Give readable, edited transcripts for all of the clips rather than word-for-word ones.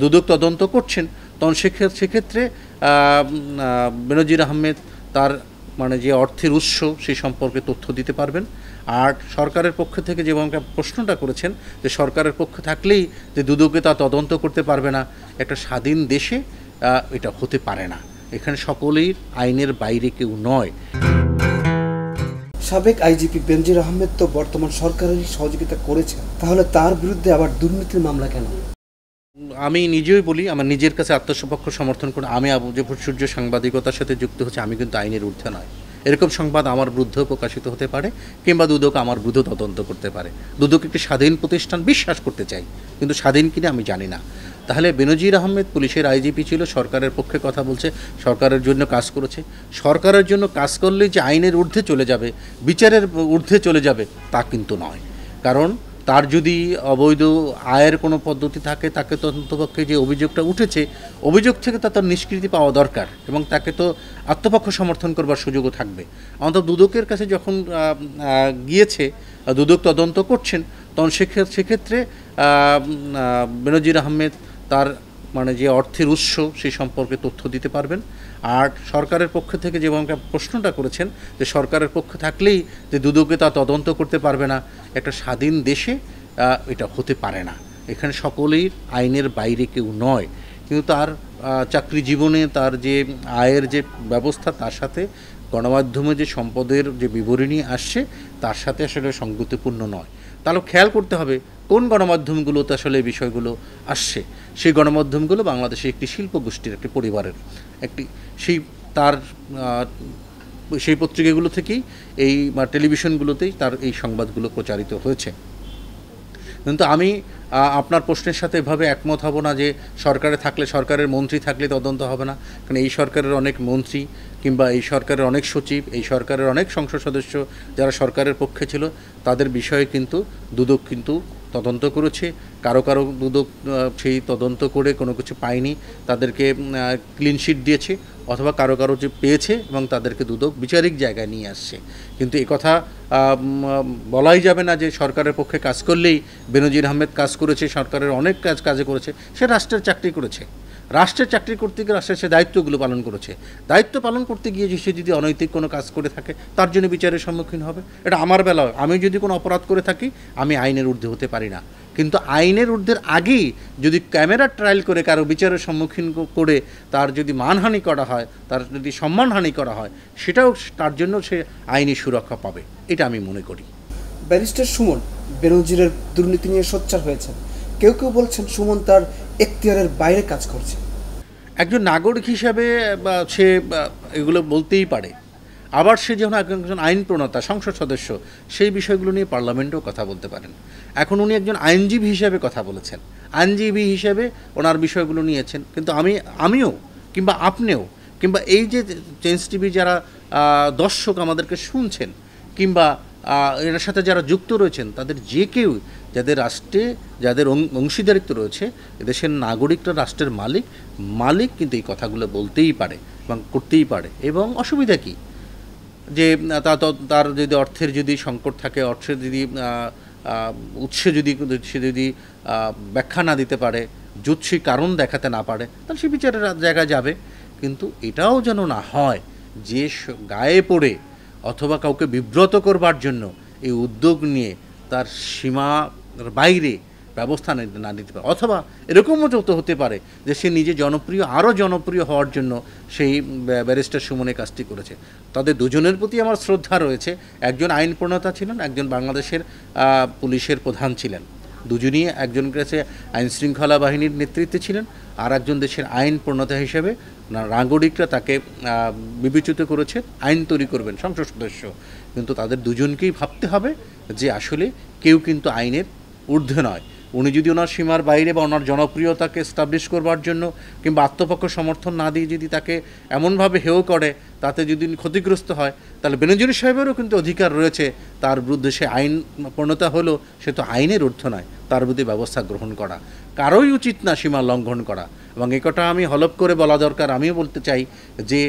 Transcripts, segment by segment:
দুদক তদন্ত করছেন, তখন সেক্ষেত্রে বেনজির আহমেদ তার মানে যে অর্থের উৎস সেই সম্পর্কে তথ্য দিতে পারবেন। আর সরকারের পক্ষ থেকে যেমন প্রশ্নটা করেছেন যে সরকারের পক্ষ থাকলেই যে দুদকে তা তদন্ত করতে পারবে না, একটা স্বাধীন দেশে এটা হতে পারে না। এখানে সকলেই আইনের বাইরে কেউ নয়। সাবেক আইজিপি বেনজির আহমেদ তো বর্তমান সরকারের সহযোগিতা করেছেন, তাহলে তার বিরুদ্ধে আবার দুর্নীতির মামলা কেন? আমি নিজেই বলি, আমার নিজের কাছে আত্মসপক্ষ সমর্থন করে আমি যে সূর্য সাংবাদিকতার সাথে যুক্ত হচ্ছে, আমি কিন্তু আইনের ঊর্ধ্বে নয়। এরকম সংবাদ আমার বিরুদ্ধেও প্রকাশিত হতে পারে, কিংবা দুদক আমার বিরুদ্ধে তদন্ত করতে পারে। দুদক একটি স্বাধীন প্রতিষ্ঠান বিশ্বাস করতে চাই, কিন্তু স্বাধীন কিনা আমি জানি না। তাহলে বেনজির আহমেদ পুলিশের আইজিপি ছিল, সরকারের পক্ষে কথা বলছে, সরকারের জন্য কাজ করেছে। সরকারের জন্য কাজ করলেই যে আইনের ঊর্ধ্বে চলে যাবে, বিচারের ঊর্ধ্বে চলে যাবে, তা কিন্তু নয়। কারণ তার যদি অবৈধ আয়ের কোনো পদ্ধতি থাকে, তাকে তো অন্তপক্ষে যে অভিযোগটা উঠেছে, অভিযোগ থেকে তার নিষ্কৃতি পাওয়া দরকার, এবং তাকে তো আত্মপক্ষ সমর্থন করবার সুযোগও থাকবে। অন্তত দুদকের কাছে যখন গিয়েছে, দুদক তদন্ত করছেন, তখন সেক্ষেত্রে বেনজির আহমেদ তার মানে যে অর্থের উৎস সেই সম্পর্কে তথ্য দিতে পারবেন। আর সরকারের পক্ষ থেকে যেমন প্রশ্নটা করেছেন যে সরকারের পক্ষ থাকলেই যে দুদকে তা তদন্ত করতে পারবে না, একটা স্বাধীন দেশে এটা হতে পারে না। এখানে সকলেই আইনের বাইরে কেউ নয়, কিন্তু তার চাকরি জীবনে তার যে আয়ের যে ব্যবস্থা, তার সাথে গণমাধ্যমে যে সম্পদের যে বিবরণী আসছে, তার সাথে আসলে সঙ্গতিপূর্ণ নয়। তাহলে খেয়াল করতে হবে কোন গণমাধ্যমগুলোতে আসলে এই বিষয়গুলো আসছে। সেই গণমাধ্যমগুলো বাংলাদেশে একটি শিল্প গোষ্ঠীর, একটি পরিবারের সেই পত্রিকাগুলো থেকেই এই টেলিভিশনগুলোতেই তার এই সংবাদগুলো প্রচারিত হয়েছে। কিন্তু আমি আপনার প্রশ্নের সাথে এভাবে একমত হব না যে সরকারে থাকলে, সরকারের মন্ত্রী থাকলে তদন্ত হবে না। কারণ এই সরকারের অনেক মন্ত্রী, কিংবা এই সরকারের অনেক সচিব, এই সরকারের অনেক সংসদ সদস্য যারা সরকারের পক্ষে ছিল, তাদের বিষয়ে কিন্তু দুদক কিন্তু তদন্ত করেছে। কারো দুদক সেই তদন্ত করে কোনো কিছু পায়নি, তাদেরকে ক্লিনশিট দিয়েছে, অথবা কারো যে পেয়েছে এবং তাদেরকে দুদক বিচারিক জায়গায় নিয়ে আসছে। কিন্তু একথা বলাই যাবে না যে সরকারের পক্ষে কাজ করলেই বেনজির আহমেদ কাজ করেছে, সরকারের অনেক কাজে করেছে। সে রাষ্ট্রের চাকরি করেছে, রাষ্ট্রের চাকরি করতে গিয়ে রাষ্ট্রের সে দায়িত্বগুলো পালন করেছে। দায়িত্ব পালন করতে গিয়ে সে যদি অনৈতিক কোনো কাজ করে থাকে, তার জন্য বিচারের সম্মুখীন হবে। এটা আমার বেলায়, আমি যদি কোনো অপরাধ করে থাকি, আমি আইনের ঊর্ধ্বে হতে পারি না। কিন্তু আইনের ঊর্ধ্বের আগেই যদি ক্যামেরা ট্রায়াল করে কারো বিচারের সম্মুখীন করে তার যদি মানহানি করা হয়, তার যদি সম্মানহানি করা হয়, সেটাও তার জন্য সে আইনি সুরক্ষা পাবে, এটা আমি মনে করি। ব্যারিস্টার সুমন বেনজিরের দুর্নীতি নিয়ে সোচ্চার হয়েছেন। কেউ বলছেন সুমন তার এখতিয়ারের বাইরে কাজ করছে। একজন নাগরিক হিসাবে সে এগুলো বলতেই পারে। আবার সে যখন একজন আইন প্রণেতা, সংসদ সদস্য, সেই বিষয়গুলো নিয়ে পার্লামেন্টেও কথা বলতে পারেন। এখন উনি একজন আইনজীবী হিসেবে কথা বলেছেন, আইনজীবী হিসেবে ওনার বিষয়গুলো নিয়েছেন। কিন্তু আমিও কিংবা আপনিও কিংবা এই যে চেঞ্জ টিভি যারা দর্শক আমাদেরকে শুনছেন, কিংবা এর সাথে যারা যুক্ত রয়েছেন, তাদের যে কেউ যাদের রাষ্ট্রে যাদের অংশীদারিত্ব রয়েছে, এদেশের নাগরিকরা রাষ্ট্রের মালিক কিন্তু এই কথাগুলো বলতেই পারে এবং করতেই পারে। এবং অসুবিধা কী যে তার যদি অর্থের যদি সংকট থাকে, অর্থের যদি উৎসে সে যদি ব্যাখ্যা না দিতে পারে, যুৎসী কারণ দেখাতে না পারে, তাহলে সে বিচারের জায়গায় যাবে। কিন্তু এটাও যেন না হয় যে গায়ে পড়ে অথবা কাউকে বিব্রত করবার জন্য এই উদ্যোগ নিয়ে তার সীমার বাইরে ব্যবস্থা না নিতে পারে, অথবা এরকমও তো হতে পারে যে সে নিজে আরও জনপ্রিয় হওয়ার জন্য সেই ব্যারিস্টার সুমনের কাজটি করেছে। তাদের দুজনের প্রতি আমার শ্রদ্ধা রয়েছে। একজন আইন প্রণেতা ছিলেন, একজন বাংলাদেশের পুলিশের প্রধান ছিলেন। দুজনই একজন কাছে আইন শৃঙ্খলা বাহিনীর নেতৃত্বে ছিলেন, আর একজন দেশের আইন প্রণেতা হিসেবে নাগরিকরা তাকে বিবেচিত করেছে আইন তৈরি করবেন সংসদ সদস্য। কিন্তু তাদের দুজনকেই ভাবতে হবে যে আসলে কেউ কিন্তু আইনের ঊর্ধ্বে নয়। উনি যদি ওনার সীমার বাইরে বা ওনার জনপ্রিয়তাকে এস্টাবলিশ করবার জন্য কিংবা আত্মপক্ষ সমর্থন না দিয়ে যদি তাকে এমনভাবে হেয় করে, তাতে যদি ক্ষতিগ্রস্ত হয়, তাহলে বেনজির সাহেবেরও কিন্তু অধিকার রয়েছে তার বিরুদ্ধে, সে আইন প্রণেতা হলো, সে তো আইনের ঊর্ধ্বে নয়, তার বিরুদ্ধে ব্যবস্থা গ্রহণ করা। কারোই উচিত না সীমা লঙ্ঘন করা। এবং একটা আমি হলফ করে বলা দরকার, আমিও বলতে চাই যে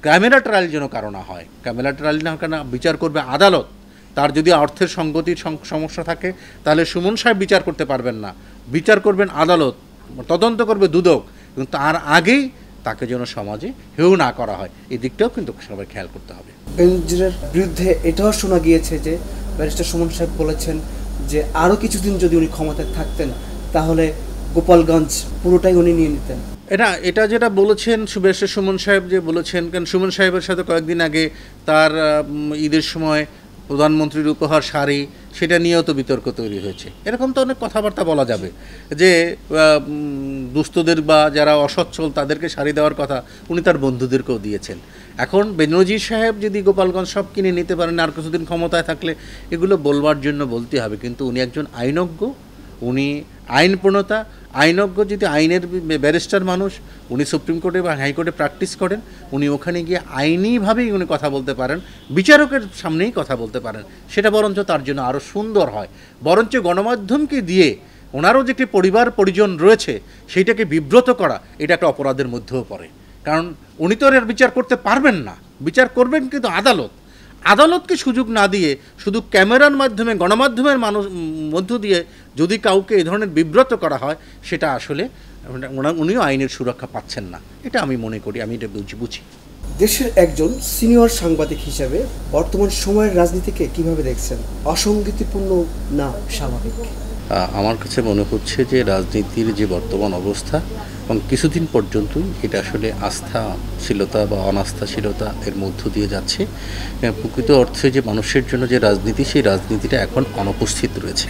ক্যামেরা ট্রায়াল যেন কারো না হয়। ক্যামেরা ট্রায়াল না কেন, বিচার করবে আদালত। তার যদি অর্থের সঙ্গতির সমস্যা থাকে, তাহলে সুমন সাহেব বিচার করতে পারবেন না, বিচার করবেন আদালত। তদন্ত করবে দুদক, কিন্তু তার আগেই তাকে যেন সমাজে হেয় না করা হয়, এই দিকটাও কিন্তু সবাই খেয়াল করতে হবে। বেনজিরের বিরুদ্ধে এটাও শোনা গিয়েছে যে ব্যারিস্টার সুমন সাহেব বলেছেন যে আরও কিছুদিন যদি উনি ক্ষমতায় থাকতেন তাহলে গোপালগঞ্জ পুরোটাই উনি নিয়ে নিতেন। এটা যেটা বলেছেন ব্যারিস্টার সুমন সাহেব যে বলেছেন, কারণ সুমন সাহেবের সাথে কয়েকদিন আগে তার ঈদের সময় প্রধানমন্ত্রীর উপহার শাড়ি, সেটা নিয়েও তো বিতর্ক তৈরি হয়েছে। এরকম তো অনেক কথাবার্তা বলা যাবে যে দুস্থদের বা যারা অসচ্ছল তাদেরকে শাড়ি দেওয়ার কথা উনি তার বন্ধুদেরকেও দিয়েছেন। এখন বেনজির সাহেব যদি গোপালগঞ্জ সব কিনে নিতে পারেন আর কিছুদিন ক্ষমতায় থাকলে, এগুলো বলবার জন্য বলতে হবে, কিন্তু উনি একজন আইনজ্ঞ, উনি আইন প্রণেতা, আইনজ্ঞ, যদি আইনের ব্যারিস্টার মানুষ, উনি সুপ্রিম কোর্টে বা হাইকোর্টে প্র্যাকটিস করেন, উনি ওখানে গিয়ে আইনিভাবেই উনি কথা বলতে পারেন, বিচারকের সামনেই কথা বলতে পারেন, সেটা বরঞ্চ তার জন্য আরও সুন্দর হয়। বরঞ্চ গণমাধ্যমকে দিয়ে ওনারও যে একটি পরিবার পরিজন রয়েছে সেইটাকে বিব্রত করা, এটা একটা অপরাধের মধ্যেও পড়ে। কারণ উনি তো এর বিচার করতে পারবেন না, বিচার করবেন কিন্তু আদালতকে সুযোগ না দিয়ে শুধু ক্যামেরার মাধ্যমে গণমাধ্যমের মধ্য দিয়ে যদি কাউকে এই ধরনের বিব্রত করা হয়, সেটা আসলে উনিও আইনের সুরক্ষা পাচ্ছেন না, এটা আমি মনে করি, আমি এটা বুঝি। দেশের একজন সিনিয়র সাংবাদিক হিসেবে বর্তমান সময়ের রাজনীতিকে কিভাবে দেখছেন? অসঙ্গতিপূর্ণ না স্বাভাবিক? আমার কাছে মনে হচ্ছে যে রাজনীতির যে বর্তমান অবস্থা এবং কিছুদিন পর্যন্তই এটা আসলে আস্থাশীলতা বা অনাস্থাশীলতা এর মধ্য দিয়ে যাচ্ছে। প্রকৃত অর্থে যে মানুষের জন্য যে রাজনীতি, সেই রাজনীতিটা এখন অনুপস্থিত রয়েছে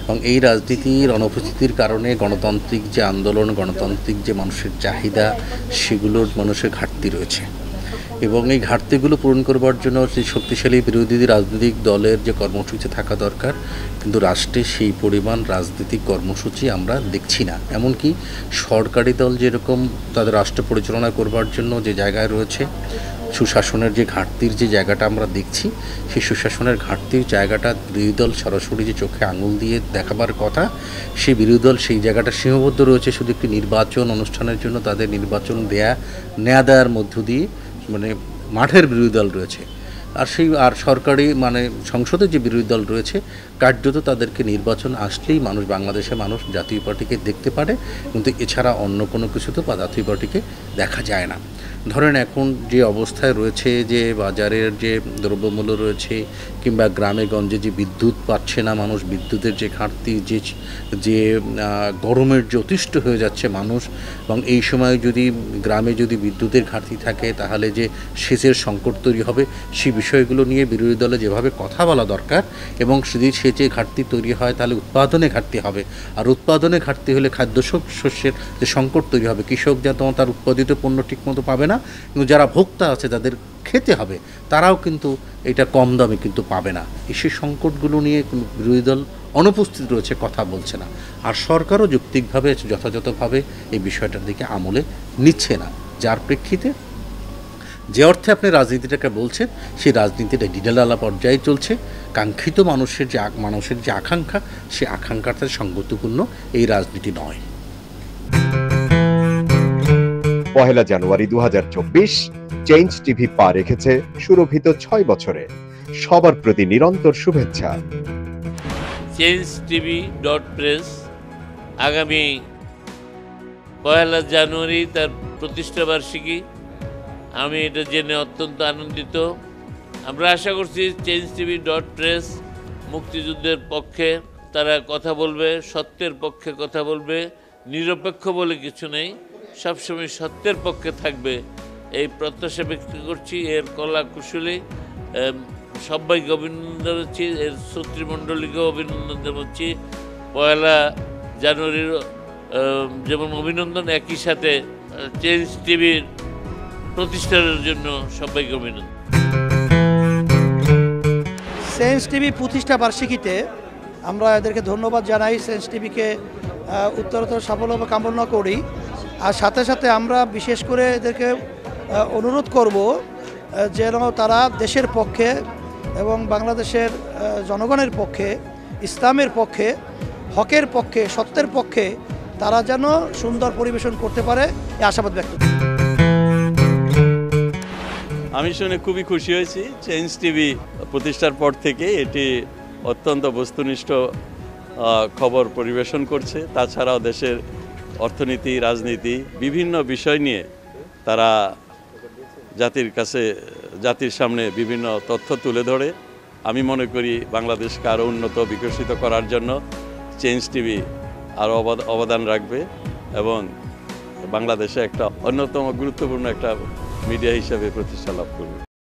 এবং এই রাজনীতির অনুপস্থিতির কারণে গণতান্ত্রিক যে আন্দোলন, গণতান্ত্রিক যে মানুষের চাহিদা, সেগুলোর মানুষের ঘাটতি রয়েছে এবং এই ঘাটতিগুলো পূরণ করবার জন্য যে শক্তিশালী বিরোধী রাজনৈতিক দলের যে কর্মসূচি থাকা দরকার, কিন্তু রাষ্ট্রে সেই পরিমাণ রাজনৈতিক কর্মসূচি আমরা দেখছি না। এমনকি সরকারি দল যেরকম তাদের রাষ্ট্র পরিচালনা করবার জন্য যে জায়গায় রয়েছে, সুশাসনের যে ঘাটতির যে জায়গাটা আমরা দেখছি, সেই সুশাসনের ঘাটতির জায়গাটা বিরোধী দল সরাসরি যে চোখে আঙুল দিয়ে দেখাবার কথা, সেই বিরোধী দল সেই জায়গাটা সীমাবদ্ধ রয়েছে শুধু একটি নির্বাচন অনুষ্ঠানের জন্য তাদের নির্বাচন নেয়া দেওয়ার মধ্য দিয়ে, মানে মাঠের বিরোধী দল রয়েছে। আর সরকারি মানে সংসদে যে বিরোধী দল রয়েছে, কার্যত তাদেরকে নির্বাচন আসলেই বাংলাদেশের মানুষ জাতীয় পার্টিকে দেখতে পারে, কিন্তু এছাড়া অন্য কোনো কিছুতে বা জাতীয় পার্টিকে দেখা যায় না। ধরেন এখন যে অবস্থায় রয়েছে, যে বাজারের যে দ্রব্যমূল্য রয়েছে কিংবা গ্রামে গঞ্জে যে বিদ্যুৎ পাচ্ছে না মানুষ, বিদ্যুতের যে ঘাটতি, যে গরমের যে অতিষ্ঠ হয়ে যাচ্ছে মানুষ, এবং এই সময় যদি গ্রামে যদি বিদ্যুতের ঘাটতি থাকে তাহলে যে সেচের সংকট তৈরি হবে, সেই বিষয়গুলো নিয়ে বিরোধী দলে যেভাবে কথা বলা দরকার, এবং যদি সেচে ঘাটতি তৈরি হয় তাহলে উৎপাদনে ঘাটতি হবে, আর উৎপাদনে ঘাটতি হলে শস্যের যে সংকট তৈরি হবে, কৃষক যা তার উৎপাদিত পণ্য ঠিকমতো পাবে না, কিন্তু যারা ভোক্তা আছে যাদের খেতে হবে তারাও কিন্তু এটা কম দামে কিন্তু পাবে না। সেই সংকটগুলো নিয়ে কোনো বিরোধী দল অনুপস্থিত রয়েছে, কথা বলছে না, আর সরকারও যৌক্তিকভাবে যথাযথভাবে এই বিষয়টার দিকে আমলে নিচ্ছে না, যার প্রেক্ষিতে যে অর্থে আপনি রাজনীতিটাকে বলছেন, সেই রাজনীতিটা ডিডালালা পর্যায়ে চলছে। কাঙ্ক্ষিত মানুষের যে আকাঙ্ক্ষা, সেই আকাঙ্ক্ষাটার সঙ্গতিপূর্ণ এই রাজনীতি নয়। 1 জানুয়ারি 2024 চেঞ্জ টিভি পা রেখেছে সুরভিত 6 বছরে। সবার প্রতি নিরন্তর শুভেচ্ছা। changetv.press আগামী 1 জানুয়ারি তার প্রতিষ্ঠা বার্ষিকী। আমি এটা জেনে অত্যন্ত আনন্দিত। আমরা আশা করছি changetv.press মুক্তিযুদ্ধের পক্ষে তারা কথা বলবে, সত্যের পক্ষে কথা বলবে, নিরপেক্ষ বলে কিছু নেই, সবসময় সত্যের পক্ষে থাকবে, এই প্রত্যাশা ব্যক্ত করছি। এর কলা কুশলী সবাইকে অভিনন্দন জানাচ্ছি, এর শ্রোতৃমণ্ডলীকেও অভিনন্দন জানাচ্ছি। 1 জানুয়ারির যেমন অভিনন্দন, একই সাথে চেঞ্জ টিভির প্রতিষ্ঠানের জন্য সবাইকে অভিনন্দন। চেঞ্জ টিভি প্রতিষ্ঠা বার্ষিকীতে আমরা এদেরকে ধন্যবাদ জানাই, চেঞ্জ টিভিকে উত্তরোত্তর সাফল্য কামনা করি। আর সাথে সাথে আমরা বিশেষ করে এদেরকে অনুরোধ করব যেন তারা দেশের পক্ষে এবং বাংলাদেশের জনগণের পক্ষে, ইসলামের পক্ষে, হকের পক্ষে, সত্যের পক্ষে তারা যেন সুন্দর পরিবেশন করতে পারে, এই আশাবাদ ব্যক্ত করি। আমি শুনে খুবই খুশি হয়েছি। চেঞ্জ টিভি প্রতিষ্ঠার পর থেকে এটি অত্যন্ত বস্তুনিষ্ঠ খবর পরিবেশন করছে। তাছাড়াও দেশের অর্থনীতি, রাজনীতি বিভিন্ন বিষয় নিয়ে তারা জাতির সামনে বিভিন্ন তথ্য তুলে ধরে। আমি মনে করি বাংলাদেশকে আরও উন্নত বিকশিত করার জন্য চেঞ্জ টিভি আরও অবদান রাখবে এবং বাংলাদেশে একটা অন্যতম গুরুত্বপূর্ণ একটা মিডিয়া হিসেবে প্রতিষ্ঠা লাভ করবে।